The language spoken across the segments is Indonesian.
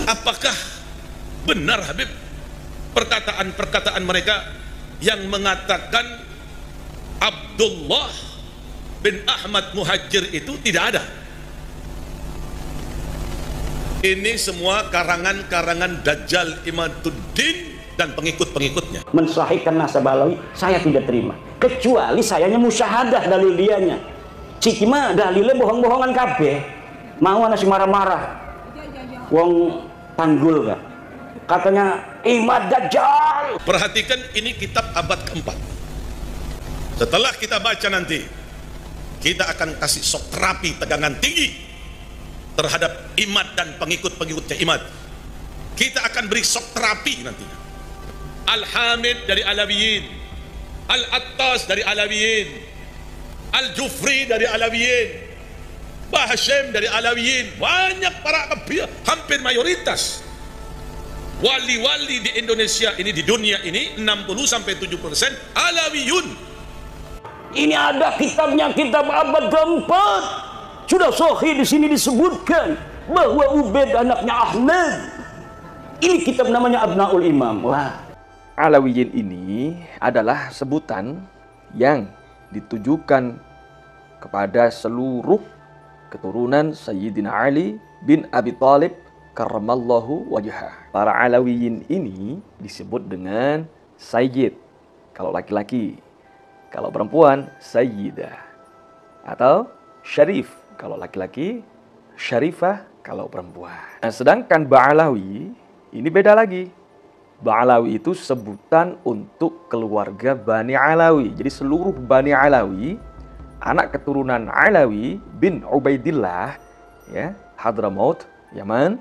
Apakah benar Habib perkataan-perkataan mereka yang mengatakan Abdullah bin Ahmad Muhajir itu tidak ada? Ini semua karangan-karangan Dajjal Imaduddin dan pengikut-pengikutnya. Mensahihkan nasab Alawi saya tidak terima, kecuali sayanya musyahadah dalil dianya. Ciki mah dalilnya bohong-bohongan kabeh. Mau anak si marah-marah wong tanggul kan katanya Imad Dajjal. Perhatikan, ini kitab abad keempat. Setelah kita baca nanti, kita akan kasih shock terapi tegangan tinggi terhadap Imad dan pengikut-pengikutnya Imad. Kita akan beri shock terapi nantinya. Al-Hamid dari Alawiyin, Al-Attas dari Alawiyin, Al-Jufri dari Alawiyin, Bahashim dari Alawiyin. Banyak para hampir mayoritas wali-wali di Indonesia ini, di dunia ini 60-70% Alawiyun. Ini ada kitabnya, kitab abad keempat. Sudah sahih di sini disebutkan bahwa Ubaid anaknya Ahmad. Ini kitab namanya Abnaul Imam. Wah. Alawiyin ini adalah sebutan yang ditujukan kepada seluruh keturunan Sayyidina Ali bin Abi Thalib karramallahu wajhah. Para Alawiyin ini disebut dengan Sayyid kalau laki-laki, kalau perempuan Sayyidah, atau Syarif kalau laki-laki, Syarifah kalau perempuan. Nah, sedangkan Ba'alawi ini beda lagi. Ba'alawi itu sebutan untuk keluarga Bani Alawi. Jadi seluruh Bani Alawi, anak keturunan Alawi bin Ubaidillah, ya, Hadramaut, Yaman,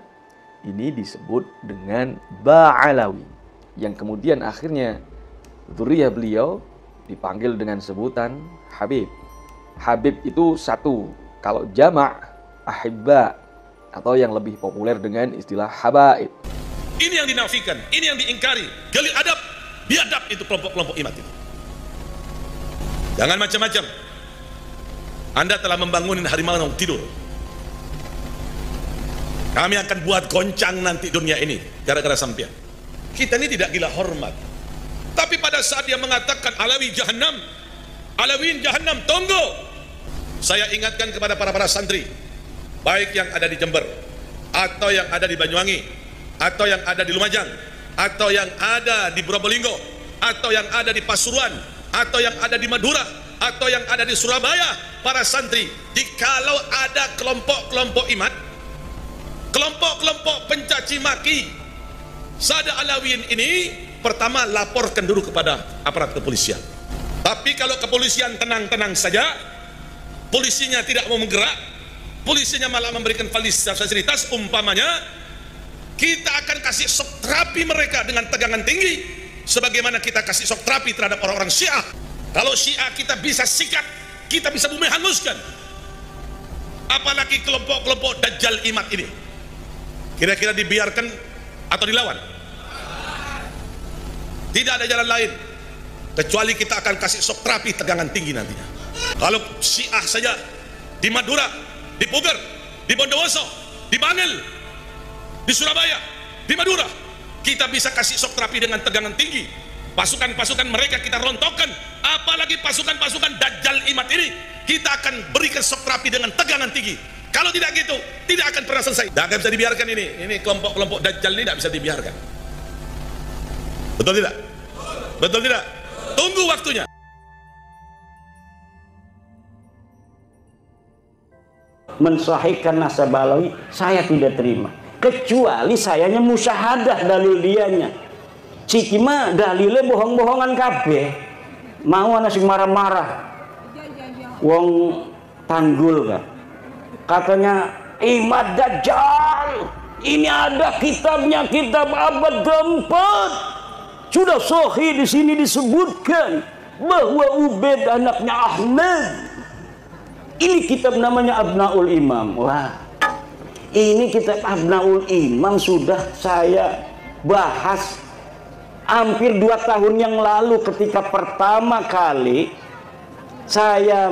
ini disebut dengan Ba'alawi, yang kemudian akhirnya dzurriyyah beliau dipanggil dengan sebutan Habib. Habib itu satu, kalau jamak ahibba, atau yang lebih populer dengan istilah habaib. Ini yang dinafikan, ini yang diingkari. Gali adab, biadab itu kelompok-kelompok Imad itu. Jangan macam-macam. Anda telah membangunin harimau yang tidur. Kami akan buat goncang nanti dunia ini gara-gara sampean. Kita ini tidak gila hormat. Tapi pada saat dia mengatakan Alawi Jahannam, Alawiyin Jahannam, tunggu. Saya ingatkan kepada para santri, baik yang ada di Jember, atau yang ada di Banyuwangi, atau yang ada di Lumajang, atau yang ada di Probolinggo, atau yang ada di Pasuruan, atau yang ada di Madura, atau yang ada di Surabaya, para santri, jikalau ada kelompok-kelompok Imad, kelompok-kelompok pencaci maki Sada Alawiyin ini, pertama laporkan dulu kepada aparat kepolisian. Tapi kalau kepolisian tenang-tenang saja, polisinya tidak mau menggerak, polisinya malah memberikan fasilitas, umpamanya kita akan kasih shock terapi mereka dengan tegangan tinggi, sebagaimana kita kasih shock terapi terhadap orang-orang Syiah. Kalau Syiah kita bisa sikat, kita bisa bumi hanguskan, apalagi kelompok-kelompok Dajjal Imad ini. Kira-kira dibiarkan atau dilawan? Tidak ada jalan lain kecuali kita akan kasih shock terapi tegangan tinggi nantinya. Kalau Syiah saja di Madura, di Puger, di Bondowoso, di Bangil, di Surabaya, di Madura, kita bisa kasih shock terapi dengan tegangan tinggi. Pasukan-pasukan mereka kita rontokkan, apalagi pasukan-pasukan Dajjal Imad ini kita akan berikan shock terapi dengan tegangan tinggi. Kalau tidak gitu, tidak akan pernah selesai. Tidak akan bisa dibiarkan ini. Ini kelompok-kelompok Dajjal ini tidak bisa dibiarkan. Betul tidak? Betul tidak? Tunggu waktunya. Mensahihkan nasab Alawi saya tidak terima, kecuali sayanya musyahadah dalil dianya. Ciki mah dalilnya bohong-bohongan kabeh. Mau anak si marah-marah wong tanggul kan katanya Imad Dajjal. Ini ada kitabnya, kitab abad keempat. Sudah sahih di sini disebutkan bahwa Ubaid anaknya Ahmad. Ini kitab namanya Abnaul Imam. Wah, ini kitab Abnaul Imam sudah saya bahas hampir 2 tahun yang lalu ketika pertama kali saya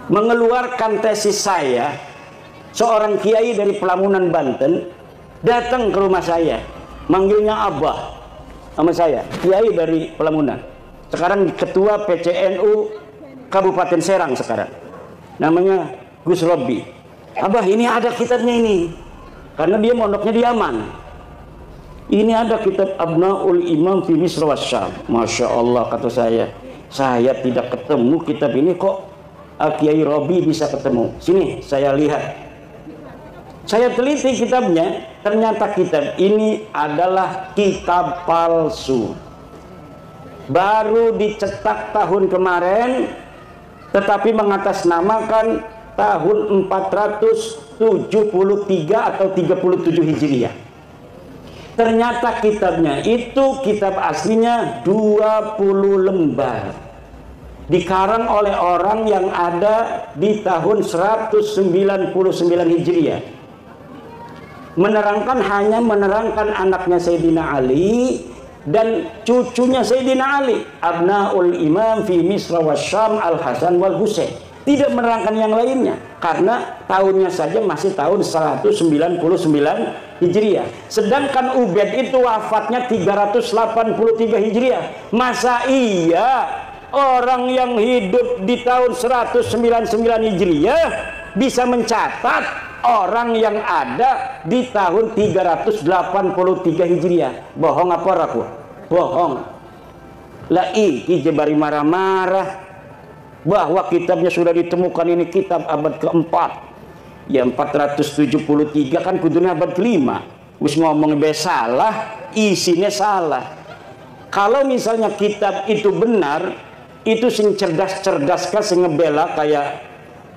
mengeluarkan tesis saya seorang kiai dari Pelamunan, Banten, datang ke rumah saya, manggilnya Abah sama saya, kiai dari Pelamunan. Sekarang ketua PCNU Kabupaten Serang sekarang. Namanya Gus Robi. Abah, ini ada kitabnya ini. Karena dia mondoknya di Yaman. Ini ada kitab Abnaul Imam fi Misr wa Syam. Masya Allah, kata saya tidak ketemu kitab ini, kok Kiai Robi bisa ketemu. Sini saya lihat. Saya teliti kitabnya, ternyata kitab ini adalah kitab palsu. Baru dicetak tahun kemarin, tetapi mengatasnamakan tahun 473 atau 37 Hijriah. Ternyata kitabnya itu kitab aslinya 20 lembar. Dikarang oleh orang yang ada di tahun 199 Hijriah. Hanya menerangkan anaknya Sayyidina Ali dan cucunya Sayyidina Ali, Abnaul Imam fi Misr wa Syam Al-Hasan wal Husain. Tidak menerangkan yang lainnya karena tahunnya saja masih tahun 199 Hijriah. Sedangkan Ubaid itu wafatnya 383 Hijriah. Masa iya orang yang hidup di tahun 199 Hijriah bisa mencatat orang yang ada di tahun 383 Hijriah? Bohong apa raku? Bohong. Lah iki jebari marah-marah bahwa kitabnya sudah ditemukan, ini kitab abad keempat. Ya 473 kan kudunya abad kelima. Wis ngomong salah, isinya salah. Kalau misalnya kitab itu benar, itu sing cerdas-cerdas kan sing ngebela kayak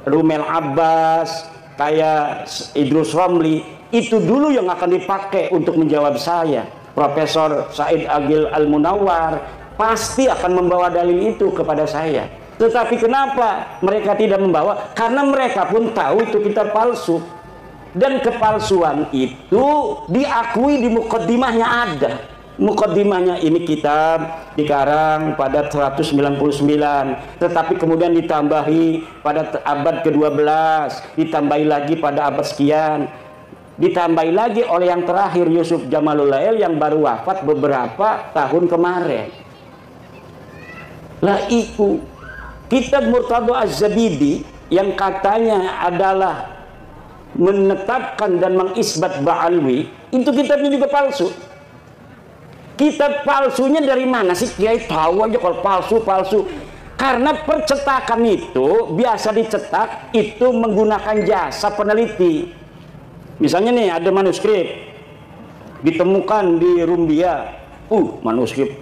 Rumel Abbas, kayak Idrus Romli, itu dulu yang akan dipakai untuk menjawab saya. Profesor Said Agil Al-Munawar pasti akan membawa dalil itu kepada saya. Tetapi kenapa mereka tidak membawa? Karena mereka pun tahu itu kitab palsu. Dan kepalsuan itu diakui di mukaddimahnya ada. Mukaddimahnya ini kitab dikarang pada 199, tetapi kemudian ditambahi pada abad ke-12, ditambahi lagi pada abad sekian, ditambahi lagi oleh yang terakhir Yusuf Jamalul Lail yang baru wafat beberapa tahun kemarin. Lah itu kitab Murtadha Az-Zabidi yang katanya adalah menetapkan dan mengisbat Ba'alwi, itu kitabnya juga palsu. Kitab palsunya dari mana sih? Kiai tahu aja kalau palsu. Karena percetakan itu biasa dicetak itu menggunakan jasa peneliti. Misalnya nih ada manuskrip ditemukan di Rumbia. Manuskrip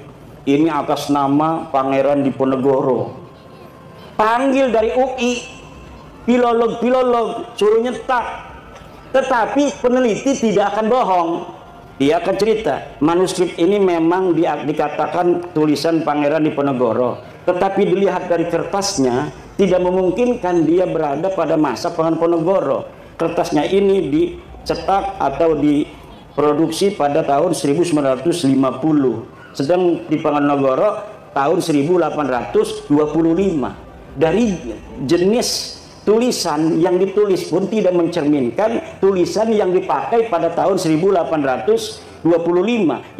ini atas nama Pangeran Diponegoro. Panggil dari UI, filolog suruh nyetak. Tetapi peneliti tidak akan bohong. Dia akan cerita, manuskrip ini memang dikatakan tulisan Pangeran Diponegoro, tetapi dilihat dari kertasnya tidak memungkinkan dia berada pada masa Pangeran Diponegoro. Kertasnya ini dicetak atau diproduksi pada tahun 1950, sedang di Diponegoro tahun 1825. Dari jenis tulisan yang ditulis pun tidak mencerminkan tulisan yang dipakai pada tahun 1825.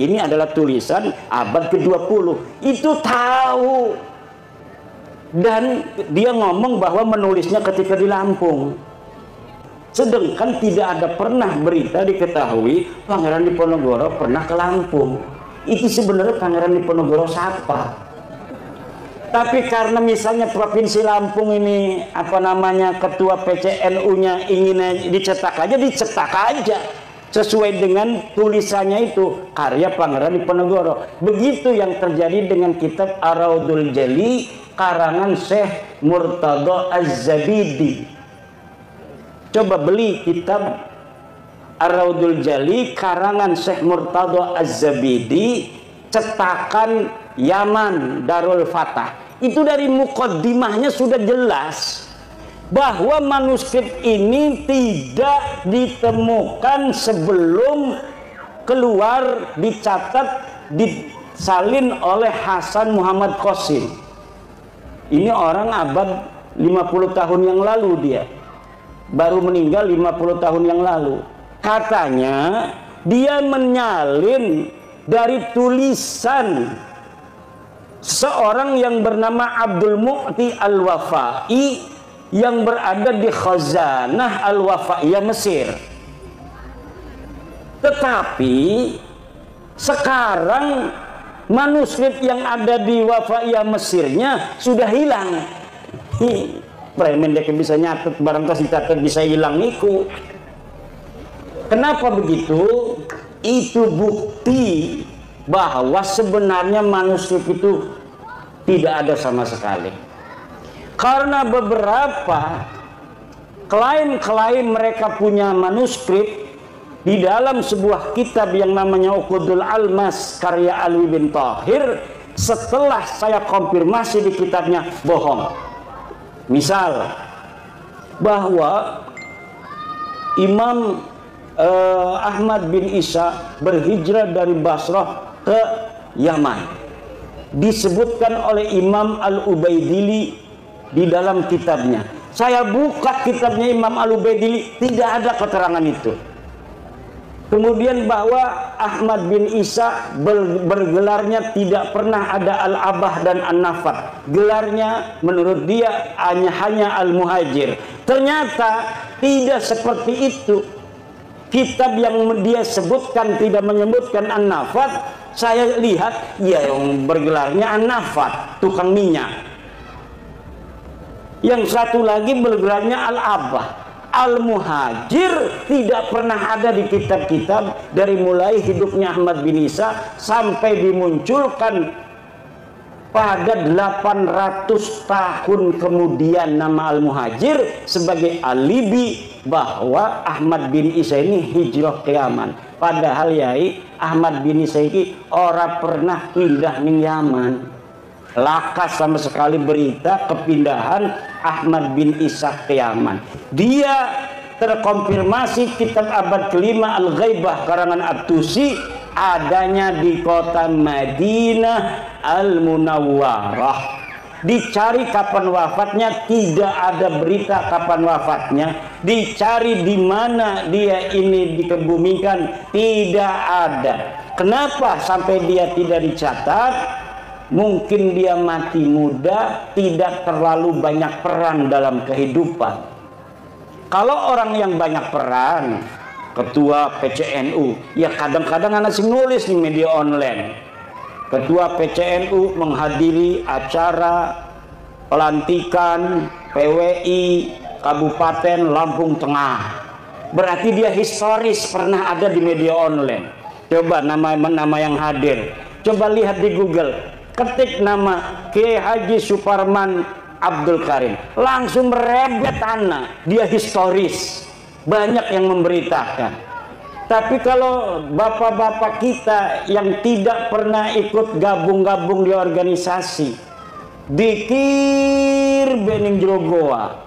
Ini adalah tulisan abad ke-20. Itu tahu. Dan dia ngomong bahwa menulisnya ketika di Lampung. Sedangkan tidak ada pernah berita diketahui Pangeran Diponegoro pernah ke Lampung. Itu sebenarnya Pangeran Diponegoro siapa? Tapi karena misalnya Provinsi Lampung ini ketua PCNU-nya ingin dicetak aja sesuai dengan tulisannya itu karya Pangeran Diponegoro. Begitu yang terjadi dengan kitab Ar-Raudul Jali karangan Syekh Murtadha Az-Zabidi. Coba beli kitab Ar-Raudul Jali karangan Syekh Murtadha Az-Zabidi cetakan Yaman Darul Fatah. Itu dari mukaddimahnya sudah jelas bahwa manuskrip ini tidak ditemukan sebelum keluar, dicatat, disalin oleh Hasan Muhammad Qasim. Ini orang abad 50 tahun yang lalu dia. baru meninggal 50 tahun yang lalu. Katanya dia menyalin dari tulisan seorang yang bernama Abdul Mu'ti Al-Wafai yang berada di Khazanah Al-Wafaiyah Mesir. Tetapi sekarang manuskrip yang ada di Wafaiyah Mesirnya sudah hilang. Premen dia bisa nyatet barang tas dicatat bisa hilang niku. Kenapa begitu? Itu bukti bahwa sebenarnya manuskrip itu tidak ada sama sekali. Karena beberapa klaim mereka punya manuskrip di dalam sebuah kitab yang namanya Uqudul Almas karya Alwi bin Thahir, setelah saya konfirmasi di kitabnya bohong. Misal bahwa Imam Ahmad bin Isa berhijrah dari Basrah ke Yaman, disebutkan oleh Imam Al-Ubaidili di dalam kitabnya. Saya buka kitabnya Imam Al-Ubaidili, tidak ada keterangan itu. Kemudian bahwa Ahmad bin Isa bergelarnya tidak pernah ada Al-Abah dan An-Nafat. Gelarnya menurut dia hanya Al-Muhajir. Ternyata tidak seperti itu. Kitab yang dia sebutkan tidak menyebutkan An-Nafat. Saya lihat ya yang bergelarnya An-Nafat, tukang minyak. Yang satu lagi bergelarnya Al-Abah. Al-Muhajir tidak pernah ada di kitab-kitab dari mulai hidupnya Ahmad bin Isa sampai dimunculkan pada 800 tahun kemudian nama Al-Muhajir sebagai alibi bahwa Ahmad bin Isa ini hijrah ke Yaman. Padahal yai Ahmad bin Isa ini orang pernah pindah ning Yaman. Lakas sama sekali berita kepindahan Ahmad bin Isa ke Yaman. Dia terkonfirmasi kitab abad kelima Al-Ghaibah karangan At-Tusi adanya di kota Madinah Al-Munawwarah. Dicari kapan wafatnya, tidak ada berita kapan wafatnya. Dicari di mana dia ini dikebumikan, tidak ada. Kenapa sampai dia tidak dicatat? Mungkin dia mati muda, tidak terlalu banyak peran dalam kehidupan. Kalau orang yang banyak peran, ketua PCNU, ya kadang-kadang anak sing nulis di media online. Ketua PCNU menghadiri acara pelantikan PWI Kabupaten Lampung Tengah. Berarti dia historis, pernah ada di media online. Coba nama yang hadir. Coba lihat di Google. Ketik nama Kiai Haji Suparman Abdul Karim, langsung merebet anak. Dia historis, banyak yang memberitakan. Tapi kalau bapak-bapak kita yang tidak pernah ikut gabung-gabung di organisasi, dikir bening jogoa,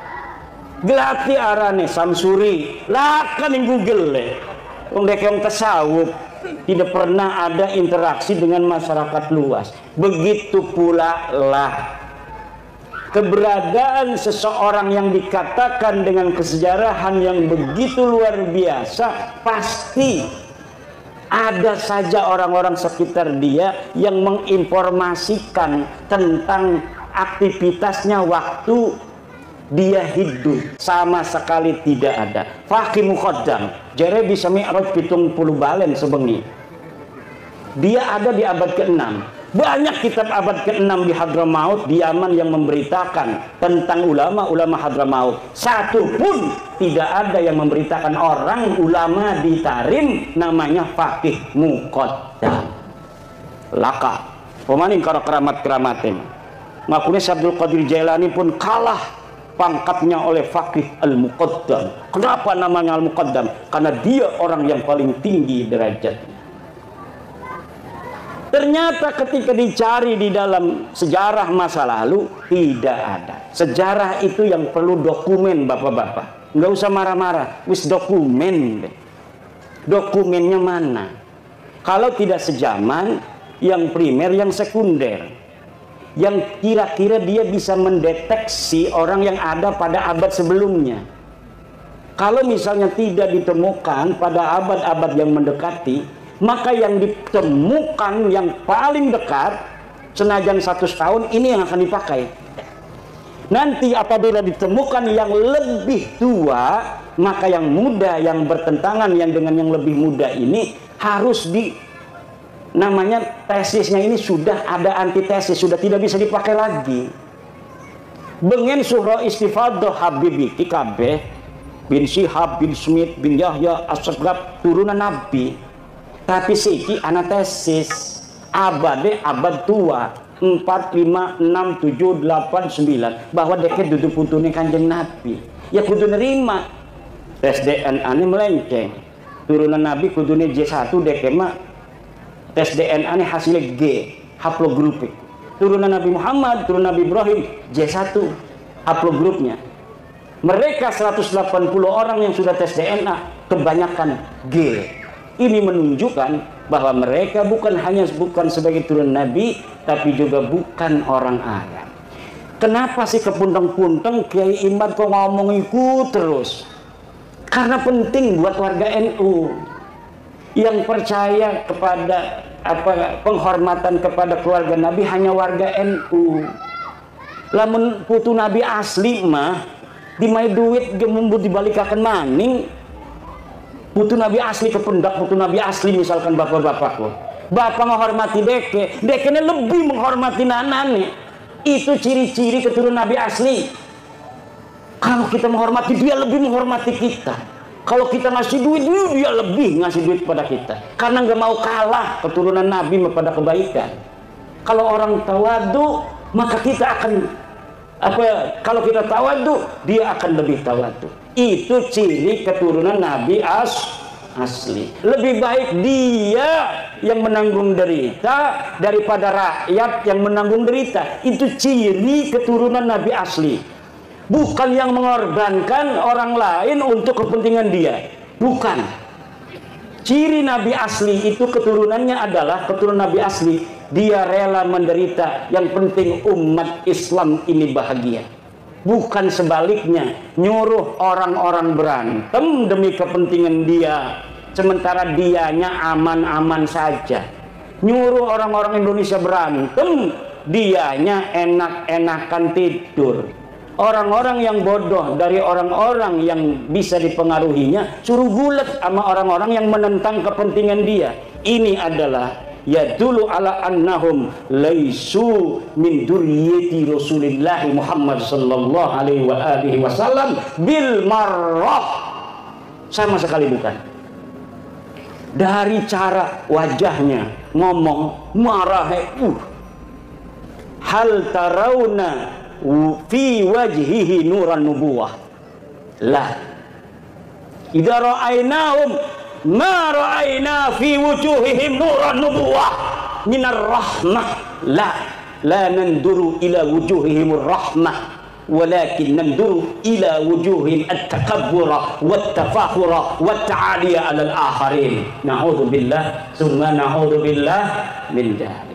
gelati arane samsuri, lakan yang Google le, yang tasawuf. Tidak pernah ada interaksi dengan masyarakat luas. Begitu pula lah keberadaan seseorang yang dikatakan dengan kesejarahan yang begitu luar biasa, pasti ada saja orang-orang sekitar dia yang menginformasikan tentang aktivitasnya waktu dia hidup. Sama sekali tidak ada. Faqih Muqaddam jere bisa mi'raj 70 balen sebengi. Dia ada di abad ke-6. Banyak kitab abad ke-6 di Hadramaut, di Yaman, yang memberitakan tentang ulama-ulama Hadramaut. Satu pun tidak ada yang memberitakan orang ulama di Tarim namanya Faqih Muqaddam. Laka pemaning karo keramat-keramatin. Makanya Abdul Qadir Jailani pun kalah pangkatnya oleh Faqih Al-Muqaddam. Kenapa namanya Al-Muqaddam? Karena dia orang yang paling tinggi derajatnya. Ternyata ketika dicari di dalam sejarah masa lalu, tidak ada. Sejarah itu yang perlu dokumen, bapak-bapak. Nggak usah marah-marah, wis dokumen. Dokumennya mana? Kalau tidak sejaman, yang primer, yang sekunder, yang kira-kira dia bisa mendeteksi orang yang ada pada abad sebelumnya. Kalau misalnya tidak ditemukan pada abad-abad yang mendekati, maka yang ditemukan yang paling dekat, senajan 100 tahun, ini yang akan dipakai. Nanti apabila ditemukan yang lebih tua, maka yang muda, yang bertentangan yang dengan yang lebih muda ini harus namanya tesisnya ini sudah ada antitesis, sudah tidak bisa dipakai lagi. Bengen surah istifadah Habib iki kabeh bin Syihab bin Smith bin Yahya As-Sagab turunan Nabi, tapi siki anatesis abad tua 4, 5, 6, 7, 8, 9 bahwa deket duduk putune Kanjeng Nabi, ya kudu nerima. Tes DNA ini melenceng, turunan Nabi kudune J1 deket mah tes DNA ini hasilnya G, haplogrupik. Turunan Nabi Muhammad, turunan Nabi Ibrahim J1 haplogrupnya. Mereka 180 orang yang sudah tes DNA kebanyakan G. Ini menunjukkan bahwa mereka bukan sebagai turunan Nabi, tapi juga bukan orang Arab. Kenapa sih kepunteng-punteng Kiai Imad kok ngomong ikut terus? Karena penting buat warga NU yang percaya kepada penghormatan kepada keluarga Nabi hanya warga NU. Lamun putu Nabi asli mah dimai duit gemembut dibalikakan maning. Putu Nabi asli kependak, putu Nabi asli misalkan bapak-bapakku, bapak menghormati dekene lebih menghormati nanane. Itu ciri-ciri keturunan Nabi asli. Kalau kita menghormati dia, lebih menghormati kita. Kalau kita ngasih duit, dia lebih ngasih duit kepada kita, karena nggak mau kalah keturunan Nabi pada kebaikan. Kalau orang tawadu, maka kita akan kalau kita tawadu, dia akan lebih tawadu. Itu ciri keturunan Nabi asli. Lebih baik dia yang menanggung derita daripada rakyat yang menanggung derita. Itu ciri keturunan Nabi asli. Bukan yang mengorbankan orang lain untuk kepentingan dia. Bukan. Ciri Nabi asli itu keturunannya adalah keturunan Nabi asli. Dia rela menderita. Yang penting umat Islam ini bahagia. Bukan sebaliknya, nyuruh orang-orang berantem demi kepentingan dia, sementara dianya aman-aman saja. Nyuruh orang-orang Indonesia berantem, dianya enak-enakan tidur. Orang-orang yang bodoh dari orang-orang yang bisa dipengaruhinya suruh gulat sama orang-orang yang menentang kepentingan dia. Ini adalah yadullu ala annahum laisu min durriyati Rasulillah Muhammad sallallahu alaihi wa alihi wasallam bil marrah. Sama sekali bukan. Dari cara wajahnya ngomong marah, hal tarawna fi wajhihi nuran nubuwah. Lah idza ra'ainahum ma ra'ayna fi wujuhihim nuran nubuwah minar rahmah. La nanduru ila wujuhihim rahmah, walakin nanduru ila wujuhihim at-takabbura wat-tafakhura wat-ta'aliya 'ala al-akharin. Na'udzubillah summa na'udzubillah min dzalik.